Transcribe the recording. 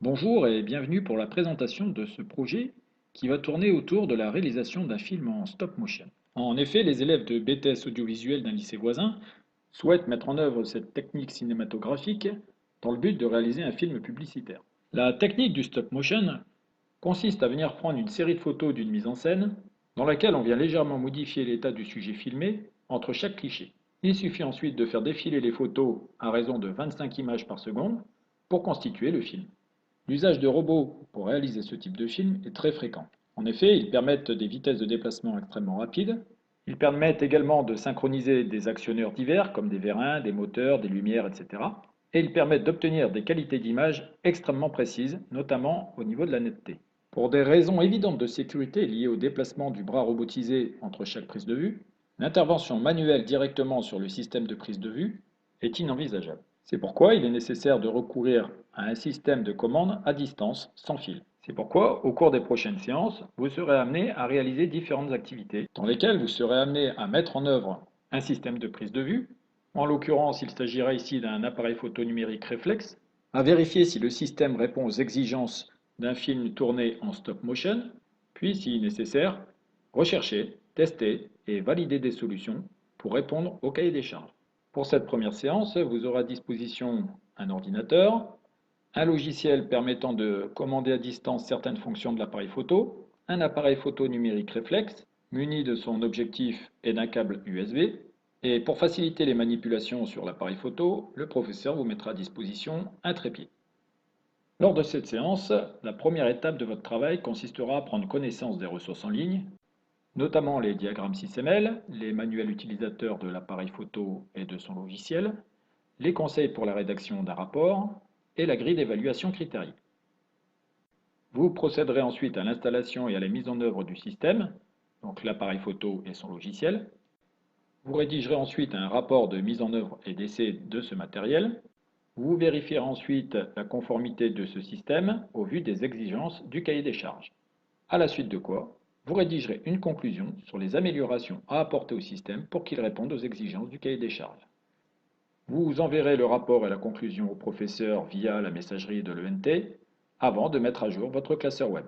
Bonjour et bienvenue pour la présentation de ce projet qui va tourner autour de la réalisation d'un film en stop motion. En effet, les élèves de BTS audiovisuel d'un lycée voisin souhaitent mettre en œuvre cette technique cinématographique dans le but de réaliser un film publicitaire. La technique du stop motion consiste à venir prendre une série de photos d'une mise en scène dans laquelle on vient légèrement modifier l'état du sujet filmé entre chaque cliché. Il suffit ensuite de faire défiler les photos à raison de 25 images par seconde pour constituer le film. L'usage de robots pour réaliser ce type de film est très fréquent. En effet, ils permettent des vitesses de déplacement extrêmement rapides. Ils permettent également de synchroniser des actionneurs divers comme des vérins, des moteurs, des lumières, etc. Et ils permettent d'obtenir des qualités d'image extrêmement précises, notamment au niveau de la netteté. Pour des raisons évidentes de sécurité liées au déplacement du bras robotisé entre chaque prise de vue, l'intervention manuelle directement sur le système de prise de vue est inenvisageable. C'est pourquoi il est nécessaire de recourir à un système de commande à distance sans fil. C'est pourquoi, au cours des prochaines séances, vous serez amené à réaliser différentes activités dans lesquelles vous serez amené à mettre en œuvre un système de prise de vue. En l'occurrence, il s'agira ici d'un appareil photo numérique réflexe, à vérifier si le système répond aux exigences d'un film tourné en stop motion, puis, si nécessaire, rechercher, tester et valider des solutions pour répondre au cahier des charges. Pour cette première séance, vous aurez à disposition un ordinateur, un logiciel permettant de commander à distance certaines fonctions de l'appareil photo, un appareil photo numérique réflexe muni de son objectif et d'un câble USB. Et pour faciliter les manipulations sur l'appareil photo, le professeur vous mettra à disposition un trépied. Lors de cette séance, la première étape de votre travail consistera à prendre connaissance des ressources en ligne, notamment les diagrammes SysML, les manuels utilisateurs de l'appareil photo et de son logiciel, les conseils pour la rédaction d'un rapport et la grille d'évaluation critérique. Vous procéderez ensuite à l'installation et à la mise en œuvre du système, donc l'appareil photo et son logiciel. Vous rédigerez ensuite un rapport de mise en œuvre et d'essai de ce matériel. Vous vérifierez ensuite la conformité de ce système au vu des exigences du cahier des charges. À la suite de quoi, vous rédigerez une conclusion sur les améliorations à apporter au système pour qu'il réponde aux exigences du cahier des charges. Vous enverrez le rapport et la conclusion au professeur via la messagerie de l'ENT avant de mettre à jour votre classeur web.